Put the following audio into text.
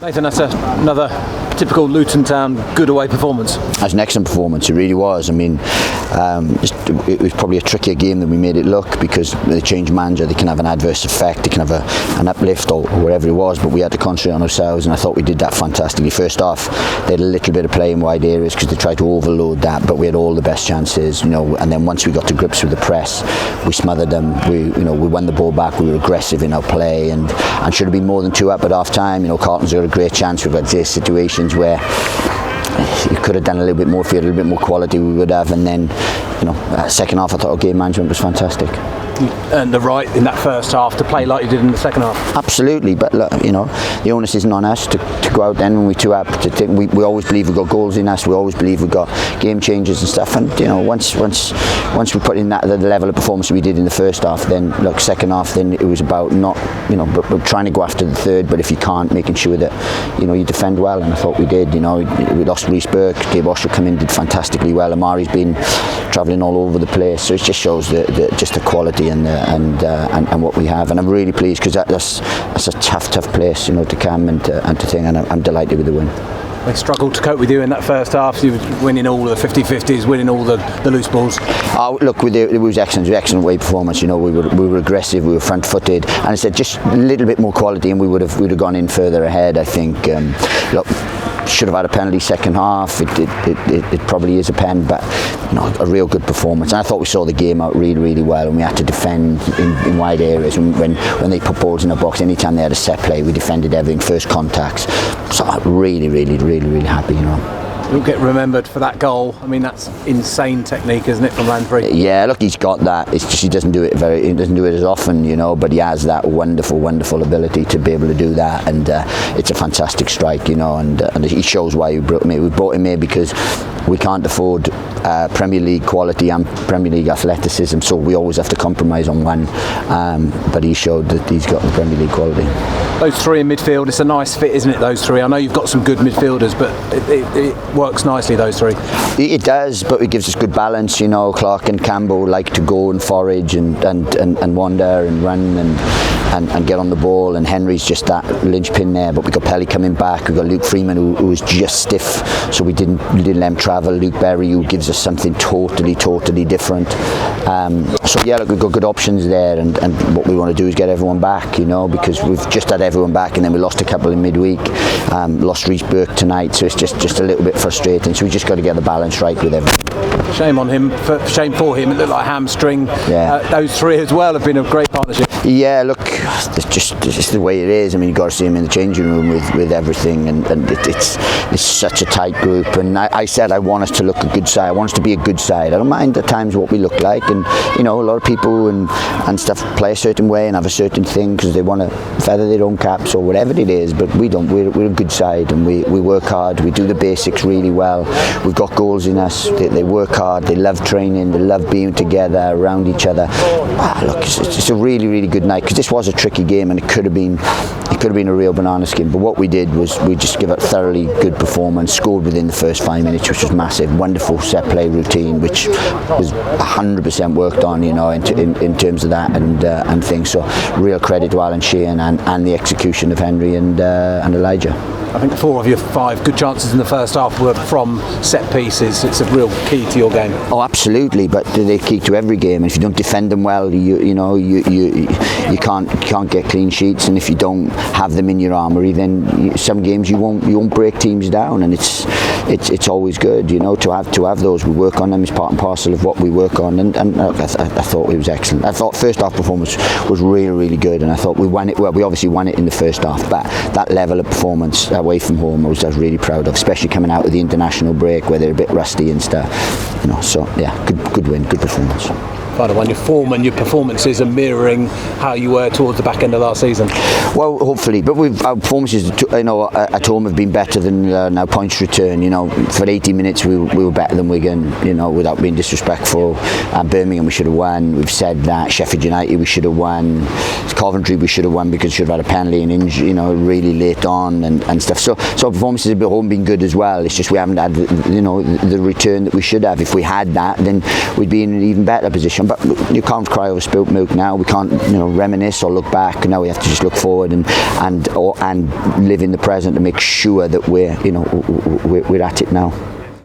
Nathan, that's another typical Luton Town good away performance. That's an excellent performance, it really was. I mean, it was probably a trickier game than we made it look, because they change manager, they can have an adverse effect, they can have an uplift or whatever it was, but we had to concentrate on ourselves, and I thought we did that fantastically. First off, they had a little bit of play in wide areas because they tried to overload that, but we had all the best chances, and then once we got to grips with the press, we smothered them. We won the ball back, we were aggressive in our play, and should have been more than 2 up at half time. Carlton's got a great chance. We've had these situations where you could have done a little bit more. If you had a little bit more quality, we would have. And then, second half, I thought our game management was fantastic. You earned the right in that first half to play like you did in the second half. Absolutely, but look, the onus isn't on us to go out then when we 2 up. We always believe we've got goals in us. We always believe we've got game changers and stuff. And once we put in that the level of performance we did in the first half, then look, second half, then it was about not but trying to go after the third. But if you can't, making sure that you defend well, and I thought we did. We lost Reece Burke. Dave Osher come in, did fantastically well. Amari's been travelling all over the place, so it just shows just the quality and what we have, and I'm really pleased because that's a tough place to come and to think, and I'm delighted with the win. They struggled to cope with you in that first half. You were winning all the 50-50s, winning all the loose balls. Oh, look, it was excellent. It was excellent away performance. We were aggressive, we were front-footed, and I said just a little bit more quality, and we would have gone in further ahead. I think. Look, should have had a penalty second half. It probably is a pen, but a real good performance. And I thought we saw the game out really, really well, and we had to defend in wide areas. When they put balls in the box, anytime they had a set play, we defended everything, first contacts. So I'm really, really, really, really happy. You'll get remembered for that goal. I mean, that's insane technique, isn't it, from Lansbury? Yeah, look, he's got that. It's just he doesn't do it as often, but he has that wonderful, wonderful ability to be able to do that, and it's a fantastic strike, and he shows why we brought him here, because we can't afford Premier League quality and Premier League athleticism, so we always have to compromise on one. But he showed that he's got the Premier League quality. Those three in midfield, it's a nice fit, isn't it, those three? I know you've got some good midfielders, but it works nicely, those three. It does, but it gives us good balance. Clark and Campbell like to go and forage and wander and run and get on the ball, and Henry's just that linchpin there. But we got Pelly coming back, we got Luke Freeman who was just stiff, so we didn't let him travel. Luke Berry, who gives us something totally different. So yeah, look, we've got good options there, and what we want to do is get everyone back, because we've just had everyone back, and then we lost a couple in midweek, lost Reece Burke tonight, so it's just a little bit frustrating. So we just got to get the balance right with everything. Shame on him, shame for him. It looked like a hamstring. Yeah. Those three as well have been a great partnership. Yeah, look, it's just the way it is. I mean, you've got to see him in the changing room with everything, and it's such a tight group. And I said I want us to look a good side. I want us to be a good side. I don't mind at times what we look like, and a lot of people and stuff play a certain way and have a certain thing because they want to feather their own caps or whatever it is. But we don't. We're a good side, and we work hard. We do the basics really well. We've got goals in us. They work hard. They love training. They love being together around each other. Look, it's a really, really good night, because this was a tricky game, and it could have been a real banana skin. But what we did was we just give a thoroughly good performance, scored within the first 5 minutes, which was massive. Wonderful set play routine, which was 100% worked on, in terms of that and things. So real credit to Alan Sheehan and the execution of Henry and Elijah. I think 4 of your 5 good chances in the first half were from set pieces. It's a real key to your game. Oh, absolutely, but they're key to every game. And if you don't defend them well, you can't get clean sheets. And if you don't have them in your armoury, then some games you won't break teams down. And it's always good, to have those. We work on them. It's part and parcel of what we work on. And I thought it was excellent. I thought first half performance was really, really good, and I thought we won it. Well, we obviously won it in the first half, but that level of performance away from home I was really proud of, especially coming out of the international break where they're a bit rusty and stuff. So yeah, good win, good performance. By the way, your form and your performances are mirroring how you were towards the back end of last season. Well, hopefully, but our performances, at home have been better than now points return. For 80 minutes we were better than Wigan. Without being disrespectful. Birmingham we should have won. We've said that. Sheffield United we should have won. Coventry we should have won because we should have had a penalty and injury, really late on and stuff. So performances at home been good as well. It's just we haven't had the return that we should have. If we had that, then we'd be in an even better position. but you can't cry over spilt milk now. We can't, reminisce or look back. Now we have to just look forward and live in the present to make sure that we're at it now.